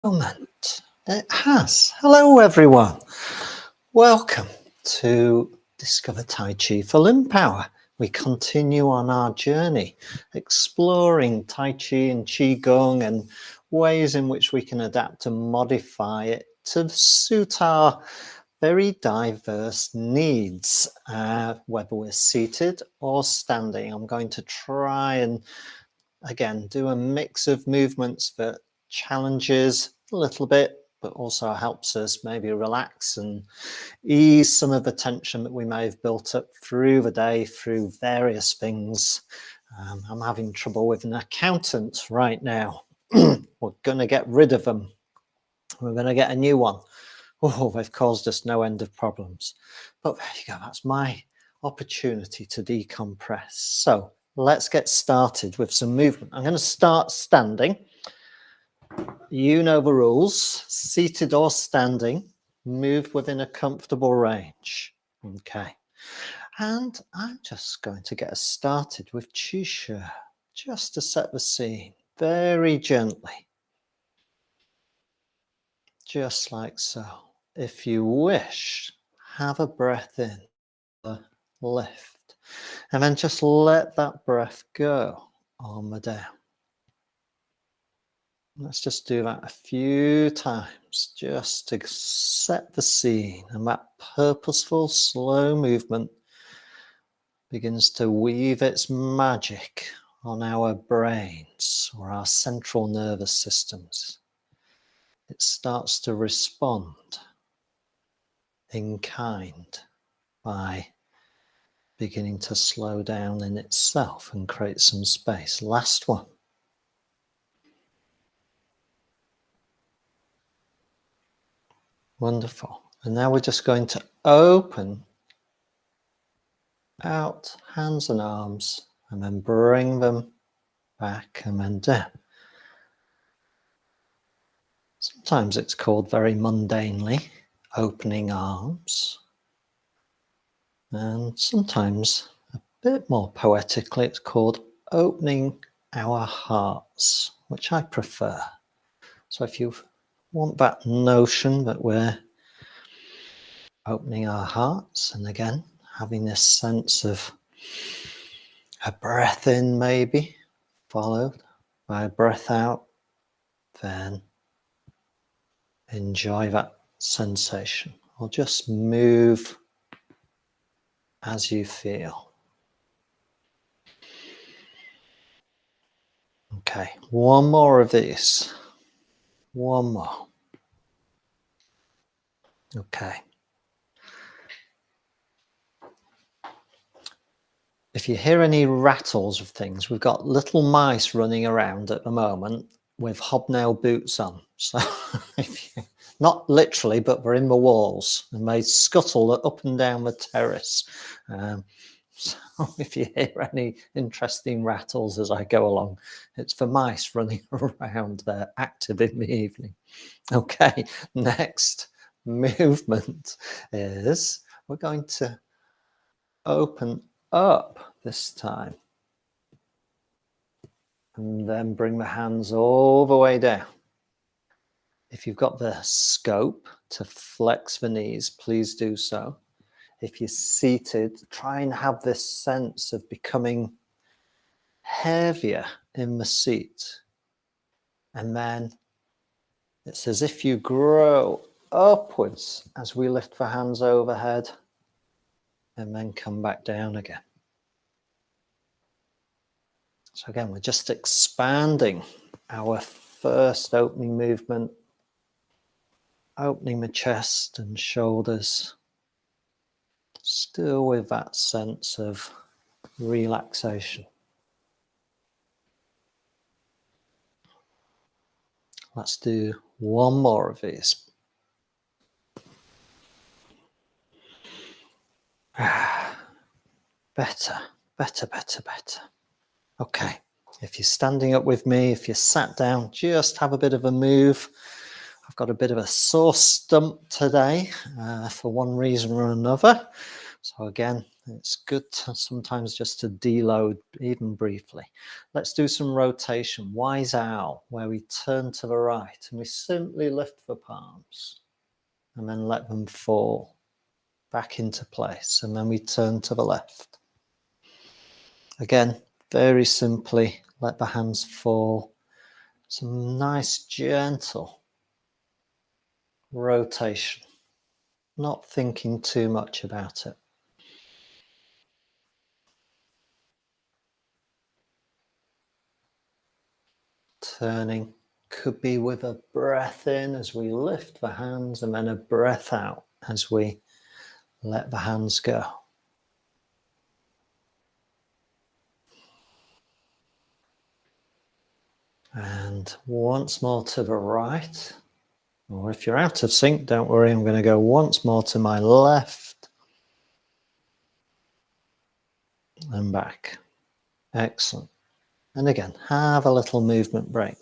Moment. It has. Hello, everyone. Welcome to Discover Tai Chi for Limb Power. We continue on our journey exploring Tai Chi and Qigong and ways in which we can adapt and modify it to suit our very diverse needs, whether we're seated or standing. I'm going to try and again do a mix of movements that challenges a little bit but also helps us maybe relax and ease some of the tension that we may have built up through the day through various things. I'm having trouble with an accountant right now. We're going to get rid of them. We're going to get a new one. Oh, they've caused us no end of problems. But there you go, that's my opportunity to decompress. So let's get started with some movement. I'm going to start standing. You know the rules, seated or standing, move within a comfortable range. Okay. And I'm just going to get us started with Qi Shi, just to set the scene very gently. Just like so. If you wish, have a breath in, lift, and then just let that breath go on the down. Let's just do that a few times just to set the scene, and that purposeful slow movement begins to weave its magic on our brains or our central nervous systems. It starts to respond in kind by beginning to slow down in itself and create some space. Last one. Wonderful. And now we're just going to open out hands and arms and then bring them back and then down. Sometimes it's called very mundanely opening arms. And sometimes a bit more poetically it's called opening our hearts, which I prefer. So if you want that notion that we're opening our hearts, and again having this sense of a breath in maybe followed by a breath out, then enjoy that sensation, or just move as you feel. Okay, one more of these. One more. Okay. If you hear any rattles of things, we've got little mice running around at the moment with hobnail boots on. So if you, not literally, but they're in the walls and they scuttle up and down the terrace. So if you hear any interesting rattles as I go along, it's the mice running around. They're active in the evening. Okay, next movement is we're going to open up this time and then bring the hands all the way down. If you've got the scope to flex the knees, please do so. If you're seated, try and have this sense of becoming heavier in the seat. And then it's as if you grow upwards as we lift the hands overhead and then come back down again. So again, we're just expanding our first opening movement, opening the chest and shoulders, still with that sense of relaxation. Let's do one more of these. Better, better, better, better. Okay, if you're standing up with me, if you're sat down, just have a bit of a move. I've got a bit of a sore stump today for one reason or another. So again, it's good to sometimes just to deload even briefly. Let's do some rotation. Wise owl, where we turn to the right and we simply lift the palms and then let them fall back into place. And then we turn to the left. Again, very simply, let the hands fall. Some nice gentle rotation, not thinking too much about it. Turning could be with a breath in as we lift the hands and then a breath out as we let the hands go. And once more to the right. Or if you're out of sync, don't worry, I'm going to go once more to my left and back. Excellent. And again, have a little movement break.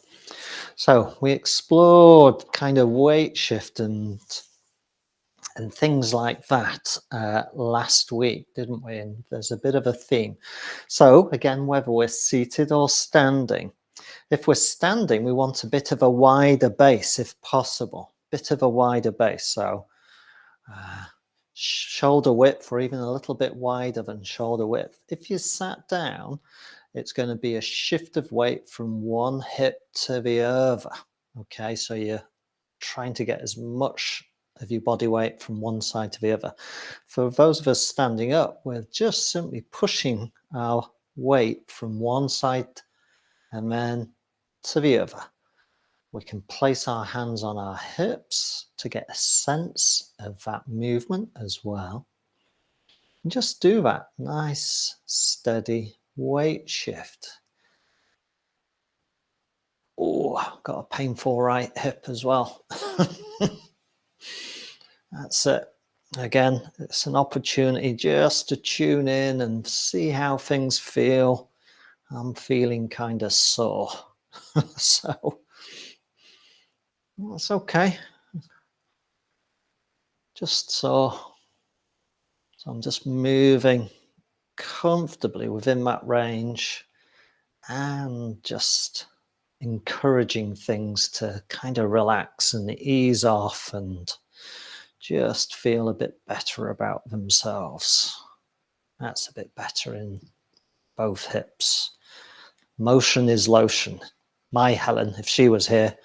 So we explored kind of weight shift and things like that last week, didn't we? And there's a bit of a theme. So again, whether we're seated or standing, if we're standing, we want a bit of a wider base if possible, bit of a wider base. So shoulder width or even a little bit wider than shoulder width. If you sat down, it's going to be a shift of weight from one hip to the other. Okay, so you're trying to get as much of your body weight from one side to the other. For those of us standing up, we're just simply pushing our weight from one side and then to the other. We can place our hands on our hips to get a sense of that movement as well. And just do that nice, steady weight shift. Oh, I've got a painful right hip as well. That's it. Again, it's an opportunity just to tune in and see how things feel. I'm feeling kind of sore. So that's okay. Just so I'm just moving comfortably within that range and just encouraging things to kind of relax and ease off and just feel a bit better about themselves. That's a bit better in both hips. Motion is lotion. My Helen, if she was here,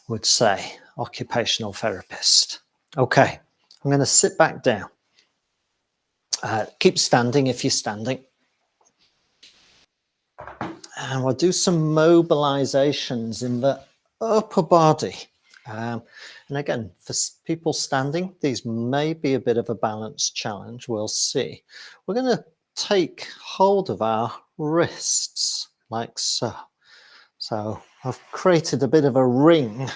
would say, occupational therapist. Okay, I'm going to sit back down. Keep standing if you're standing. And we'll do some mobilizations in the upper body. And again, for people standing, these may be a bit of a balance challenge. We'll see. We're going to take hold of our wrists like so. So I've created a bit of a ring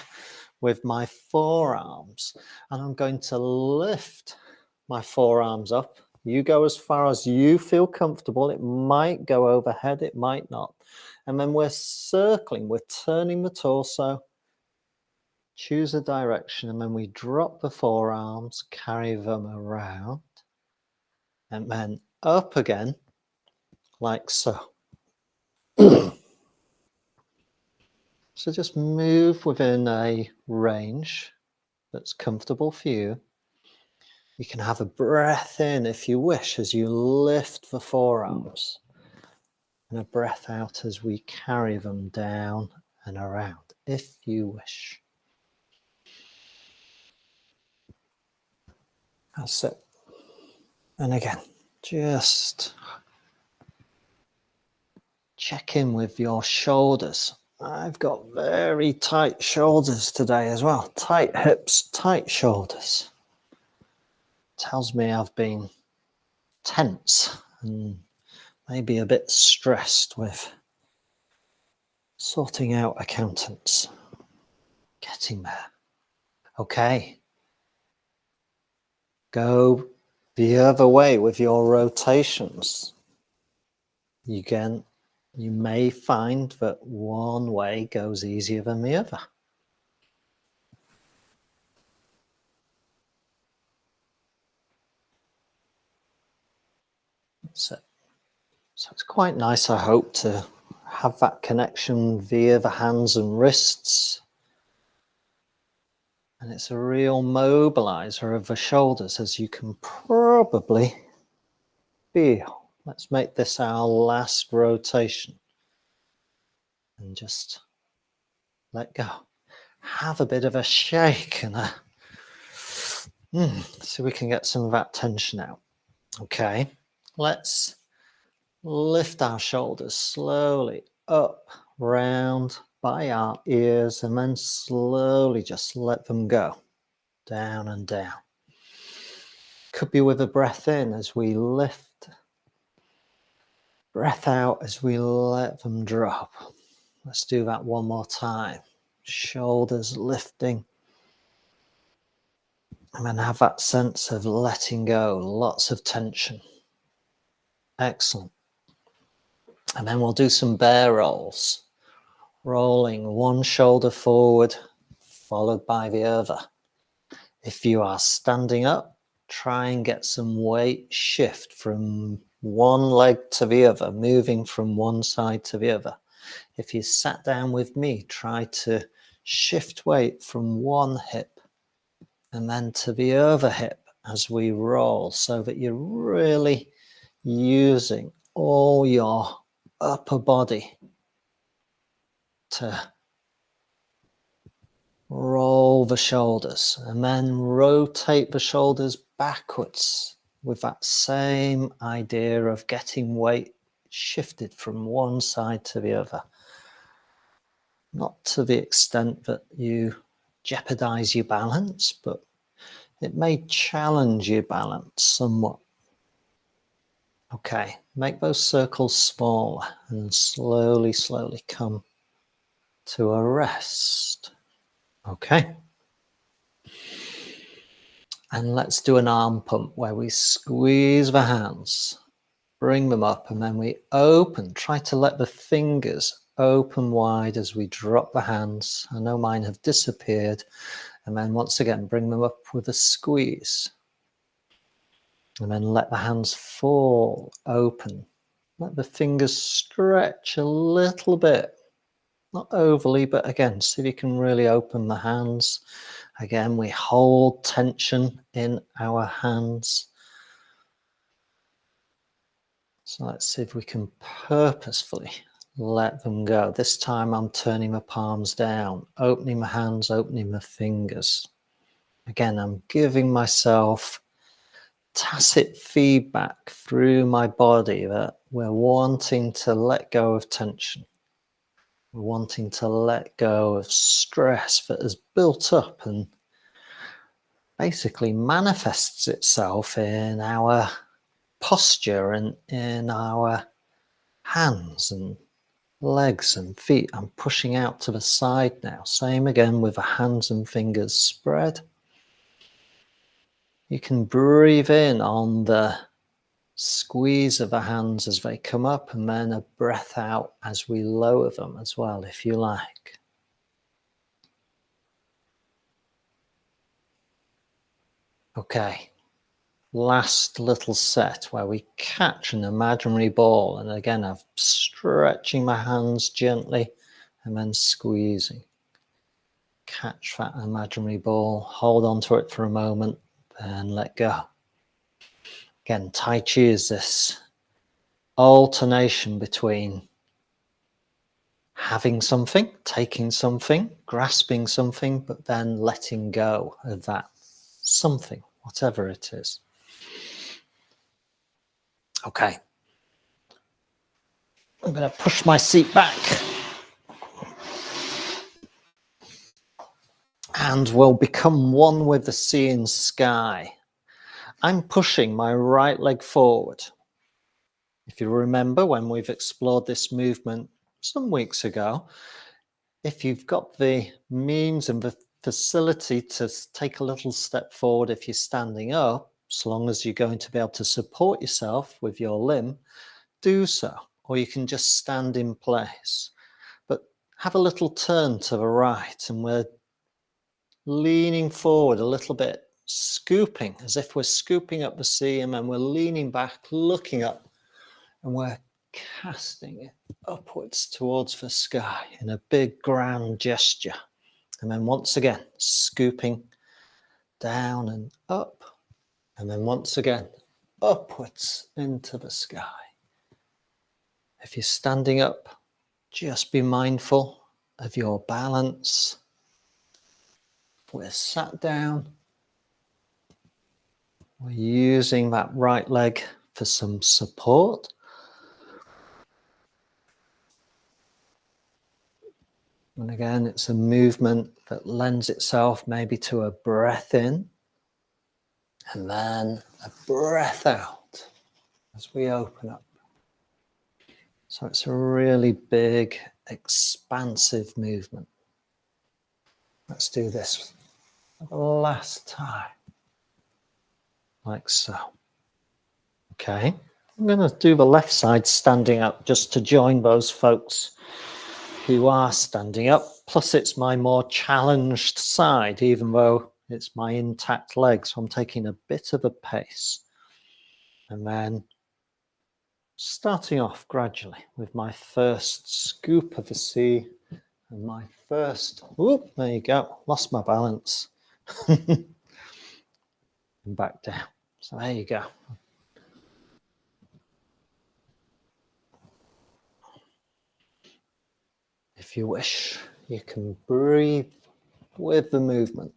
with my forearms, and I'm going to lift my forearms up. You go as far as you feel comfortable. It might go overhead, it might not. And then we're circling, we're turning the torso, choose a direction, and then we drop the forearms, carry them around, and then up again, like so. So just move within a range that's comfortable for you. You can have a breath in if you wish as you lift the forearms, and a breath out as we carry them down and around if you wish. That's it. And again, just check in with your shoulders. I've got very tight shoulders today as well. Tight hips, tight shoulders. Tells me I've been tense and maybe a bit stressed with sorting out accountants. Getting there. Okay. Go the other way with your rotations. You may find that one way goes easier than the other. That's it. So it's quite nice, I hope, to have that connection via the hands and wrists. And it's a real mobilizer of the shoulders, as you can probably feel. Let's make this our last rotation. And just let go. Have a bit of a shake and so we can get some of that tension out. Okay, let's lift our shoulders slowly up, round by our ears, and then slowly just let them go down and down. Could be with a breath in as we lift, breath out as we let them drop. Let's do that one more time. Shoulders lifting, and then have that sense of letting go, lots of tension. Excellent. And then we'll do some bear rolls, rolling one shoulder forward, followed by the other. If you are standing up, try and get some weight shift from one leg to the other, moving from one side to the other. If you sat down with me, try to shift weight from one hip and then to the other hip as we roll, so that you're really using all your upper body to roll the shoulders, and then rotate the shoulders backwards with that same idea of getting weight shifted from one side to the other. Not to the extent that you jeopardize your balance, but it may challenge your balance somewhat. Okay, make those circles smaller and slowly, slowly come to a rest. Okay. And let's do an arm pump where we squeeze the hands, bring them up, and then we open. Try to let the fingers open wide as we drop the hands. I know mine have disappeared. And then once again, bring them up with a squeeze. And then let the hands fall open. Let the fingers stretch a little bit. Not overly, but again, see if you can really open the hands. Again, we hold tension in our hands. So let's see if we can purposefully let them go. This time I'm turning my palms down, opening my hands, opening my fingers. Again, I'm giving myself tacit feedback through my body that we're wanting to let go of tension. We're wanting to let go of stress that has built up and basically manifests itself in our posture and in our hands and legs and feet. I'm pushing out to the side now. Same again with the hands and fingers spread. You can breathe in on the squeeze of the hands as they come up, and then a breath out as we lower them as well, if you like. Okay, last little set where we catch an imaginary ball, and again I'm stretching my hands gently and then squeezing. Catch that imaginary ball, hold on to it for a moment, and let go. Again, Tai Chi is this alternation between having something, taking something, grasping something, but then letting go of that something, whatever it is. Okay. I'm going to push my seat back. And we'll become one with the sea and sky. I'm pushing my right leg forward. If you remember when we've explored this movement some weeks ago, if you've got the means and the facility to take a little step forward if you're standing up, as long as you're going to be able to support yourself with your limb, do so. Or you can just stand in place. But have a little turn to the right, and we're leaning forward a little bit, scooping, as if we're scooping up the sea, and then we're leaning back, looking up and we're casting it upwards towards the sky in a big grand gesture. And then once again, scooping down and up. And then once again, upwards into the sky. If you're standing up, just be mindful of your balance. We're sat down. We're using that right leg for some support. And again, it's a movement that lends itself maybe to a breath in and then a breath out as we open up. So it's a really big, expansive movement. Let's do this for the last time, like so. Okay, I'm going to do the left side standing up just to join those folks who are standing up. Plus it's my more challenged side, even though it's my intact leg. So I'm taking a bit of a pace. And then starting off gradually with my first scoop of the sea and my first, whoop, there you go, lost my balance. And back down. So there you go. If you wish, you can breathe with the movement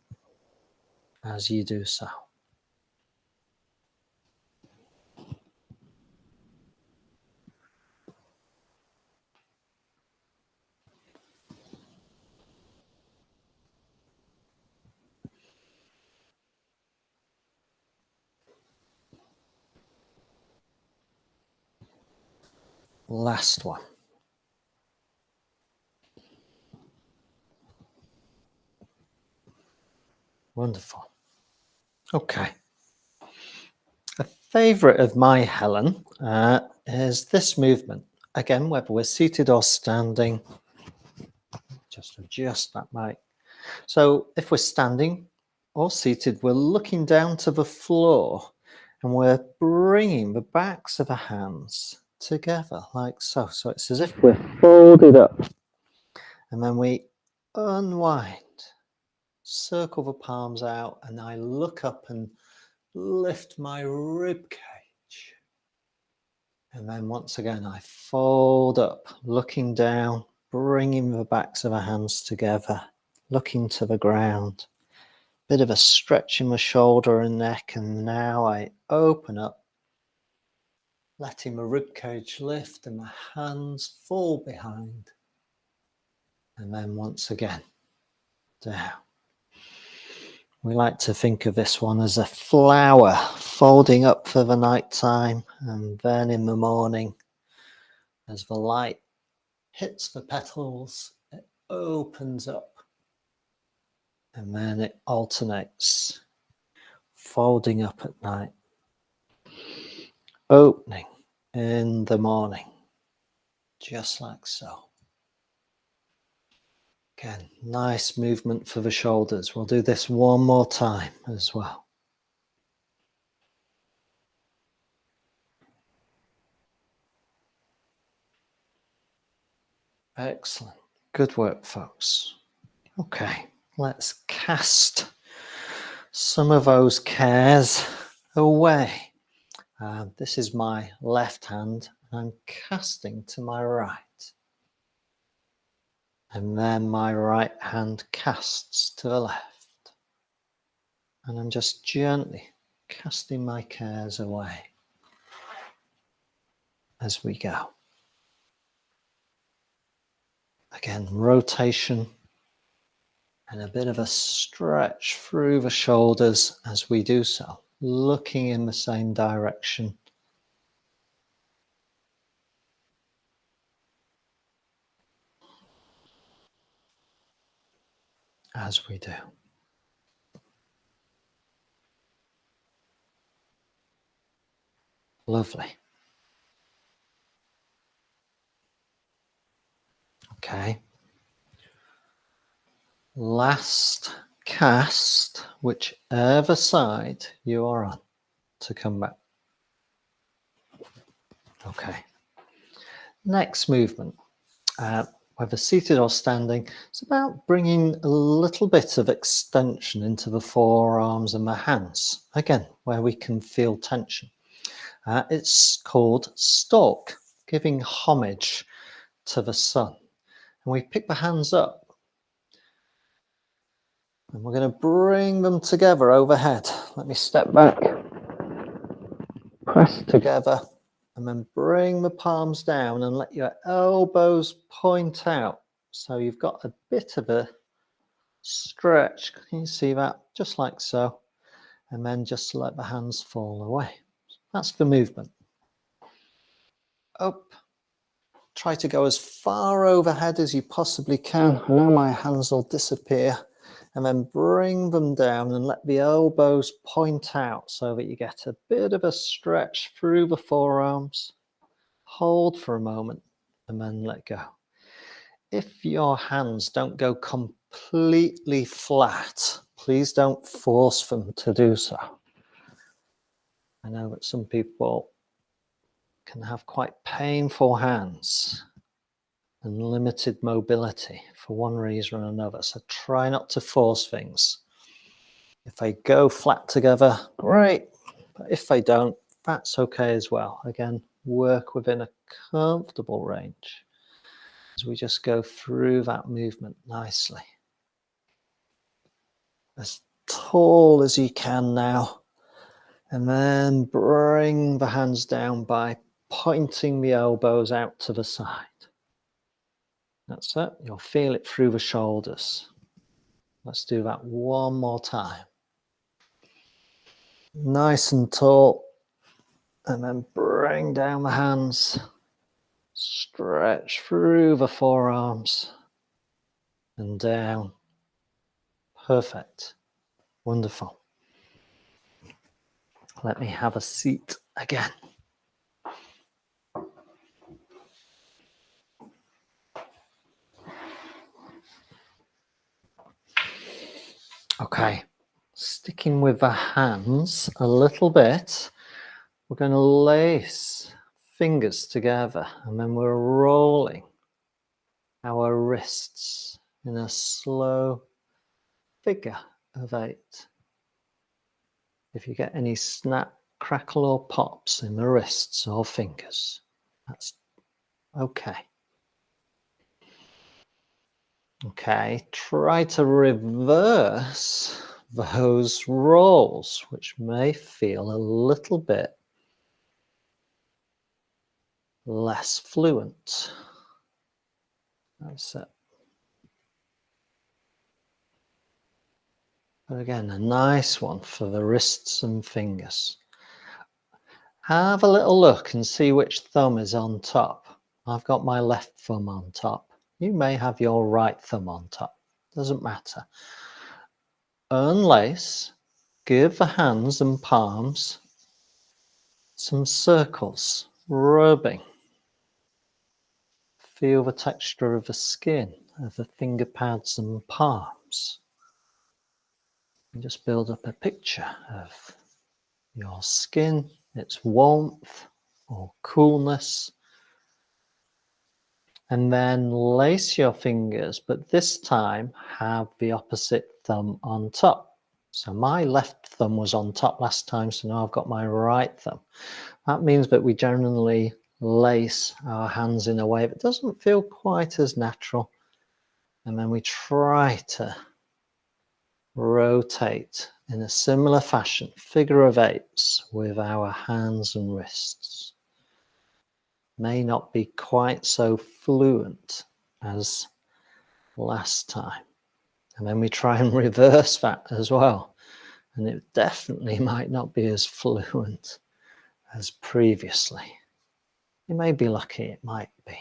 as you do so. Last one. Wonderful. Okay. A favourite of my Helen is this movement. Again, whether we're seated or standing, just adjust that mic. So if we're standing or seated, we're looking down to the floor and we're bringing the backs of the hands together like so. So it's as if we're folded up. And then we unwind, circle the palms out, and I look up and lift my rib cage. And then once again, I fold up, looking down, bringing the backs of the hands together, looking to the ground. Bit of a stretch in the shoulder and neck, and now I open up, letting the rib cage lift and the hands fall behind. And then once again, down. We like to think of this one as a flower folding up for the night time, and then in the morning, as the light hits the petals, it opens up, and then it alternates, folding up at night, opening in the morning, just like so. Again, nice movement for the shoulders. We'll do this one more time as well. Excellent. Good work, folks. Okay, let's cast some of those cares away. This is my left hand, and I'm casting to my right. And then my right hand casts to the left. And I'm just gently casting my cares away as we go. Again, rotation and a bit of a stretch through the shoulders as we do so, looking in the same direction. As we do. Lovely. Okay. Last cast, whichever side you are on, to come back. Okay. Next movement, whether seated or standing, it's about bringing a little bit of extension into the forearms and the hands, again, where we can feel tension. It's called stalk, giving homage to the sun. And we pick the hands up and we're going to bring them together overhead. Let me step back, press together, and then bring the palms down and let your elbows point out. So you've got a bit of a stretch. Can you see that? Just like so. And then just let the hands fall away. That's the movement. Up. Try to go as far overhead as you possibly can. I know my hands will disappear. And then bring them down and let the elbows point out so that you get a bit of a stretch through the forearms. Hold for a moment and then let go. If your hands don't go completely flat, please don't force them to do so. I know that some people can have quite painful hands and limited mobility for one reason or another, so try not to force things. If they go flat together, great, but if they don't, that's okay as well. Again, work within a comfortable range as we just go through that movement nicely. As tall as you can now, and then bring the hands down by pointing the elbows out to the side. That's it. You'll feel it through the shoulders. Let's do that one more time. Nice and tall. And then bring down the hands. Stretch through the forearms. And down. Perfect. Wonderful. Let me have a seat again. Okay, sticking with the hands a little bit, we're going to lace fingers together and then we're rolling our wrists in a slow figure of 8. If you get any snap, crackle or pops in the wrists or fingers, that's okay. Okay, try to reverse those rolls, which may feel a little bit less fluent. That's it. But again, a nice one for the wrists and fingers. Have a little look and see which thumb is on top. I've got my left thumb on top. You may have your right thumb on top. Doesn't matter. Unlace. Give the hands and palms some circles, rubbing. Feel the texture of the skin of the finger pads and palms. And just build up a picture of your skin, its warmth or coolness. And then lace your fingers, but this time have the opposite thumb on top. So my left thumb was on top last time, so now I've got my right thumb. That means that we generally lace our hands in a way that doesn't feel quite as natural. And then we try to rotate in a similar fashion, figure of 8s with our hands and wrists. May not be quite so fluent as last time. And then we try and reverse that as well. And it definitely might not be as fluent as previously. You may be lucky, it might be.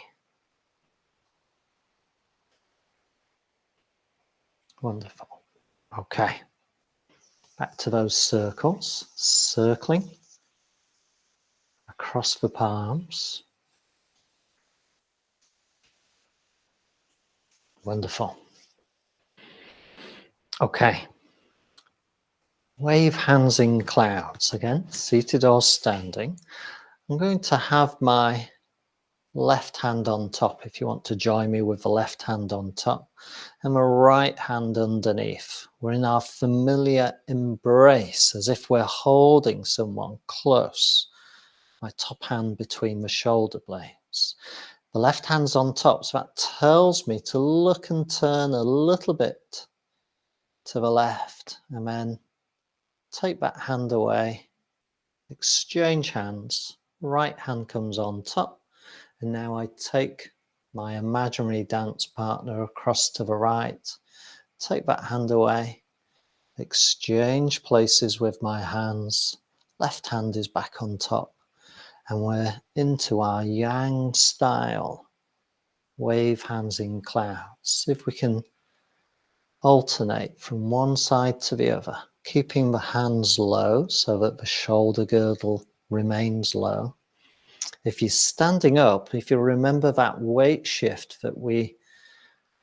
Wonderful. Okay. Back to those circles, circling across the palms. Wonderful. Okay. Wave hands in clouds again, seated or standing. I'm going to have my left hand on top if you want to join me with the left hand on top, and my right hand underneath. We're in our familiar embrace, as if we're holding someone close. My top hand between the shoulder blades. The left hand's on top, so that tells me to look and turn a little bit to the left, and then take that hand away, exchange hands, right hand comes on top, and now I take my imaginary dance partner across to the right, take that hand away, exchange places with my hands, left hand is back on top, and we're into our yang style, wave hands in clouds. See if we can alternate from one side to the other, keeping the hands low so that the shoulder girdle remains low. If you're standing up, if you remember that weight shift that we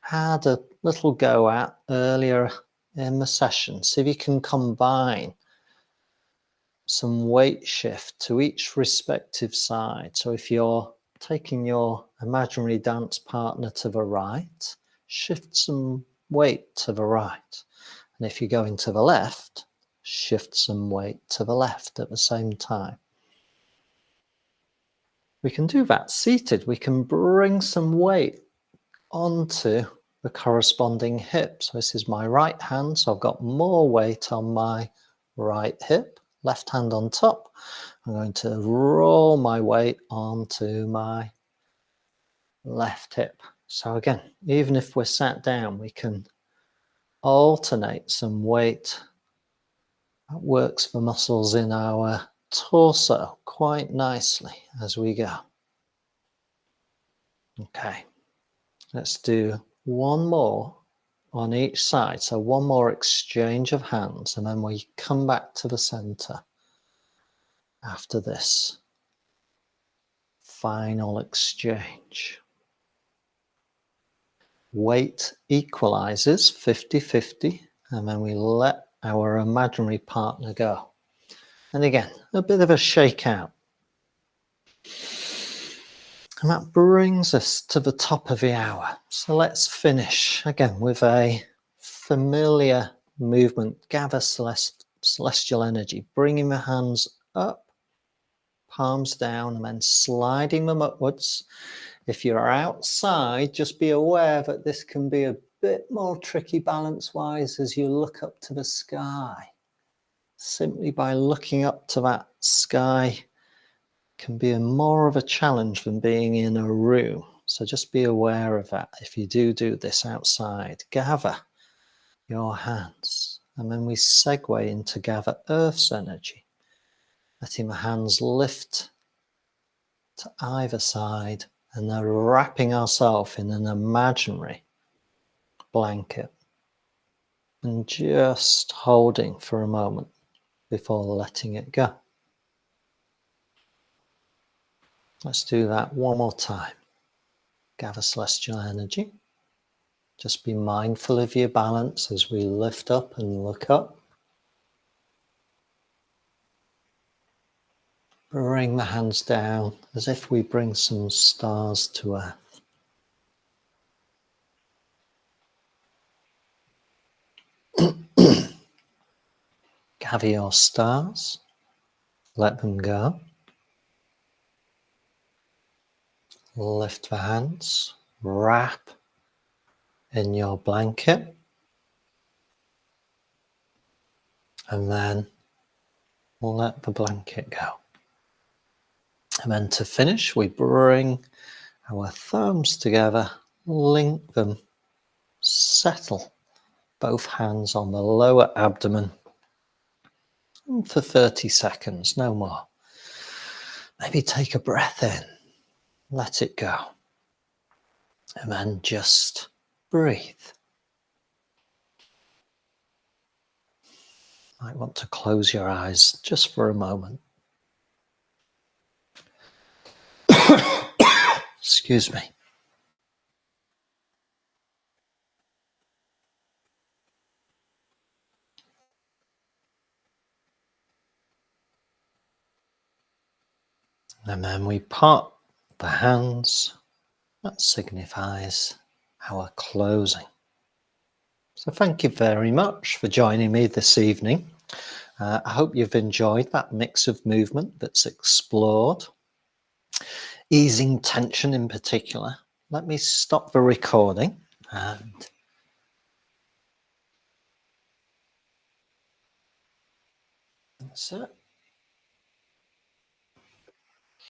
had a little go at earlier in the session, see if you can combine some weight shift to each respective side. So if you're taking your imaginary dance partner to the right, shift some weight to the right. And if you're going to the left, shift some weight to the left at the same time. We can do that seated. We can bring some weight onto the corresponding hip. So this is my right hand, so I've got more weight on my right hip, left hand on top. I'm going to roll my weight onto my left hip. So again, even if we're sat down, we can alternate some weight. That works the muscles in our torso quite nicely as we go. Okay, let's do one more on each side. So one more exchange of hands, and then we come back to the center after this final exchange. Weight equalizes 50-50, and then we let our imaginary partner go. And again, a bit of a shakeout. And that brings us to the top of the hour. So let's finish again with a familiar movement. Gather celestial energy, bringing the hands up, palms down, and then sliding them upwards. If you're outside, just be aware that this can be a bit more tricky balance-wise as you look up to the sky. Simply by looking up to that sky can be more of a challenge than being in a room. So just be aware of that if you do this outside. Gather your hands, and then we segue into gather Earth's energy, letting the hands lift to either side, and then wrapping ourselves in an imaginary blanket and just holding for a moment before letting it go. Let's do that one more time. Gather celestial energy. Just be mindful of your balance as we lift up and look up. Bring the hands down as if we bring some stars to earth. Gather your stars. Let them go. Lift the hands. Wrap in your blanket. And then let the blanket go. And then to finish, we bring our thumbs together, link them, settle both hands on the lower abdomen for 30 seconds, no more. Maybe take a breath in, let it go, and then just breathe. Might want to close your eyes just for a moment. Excuse me. And then we part the hands, that signifies our closing. So thank you very much for joining me this evening. I hope you've enjoyed that mix of movement that's explored, easing tension in particular. Let me stop the recording and that's it.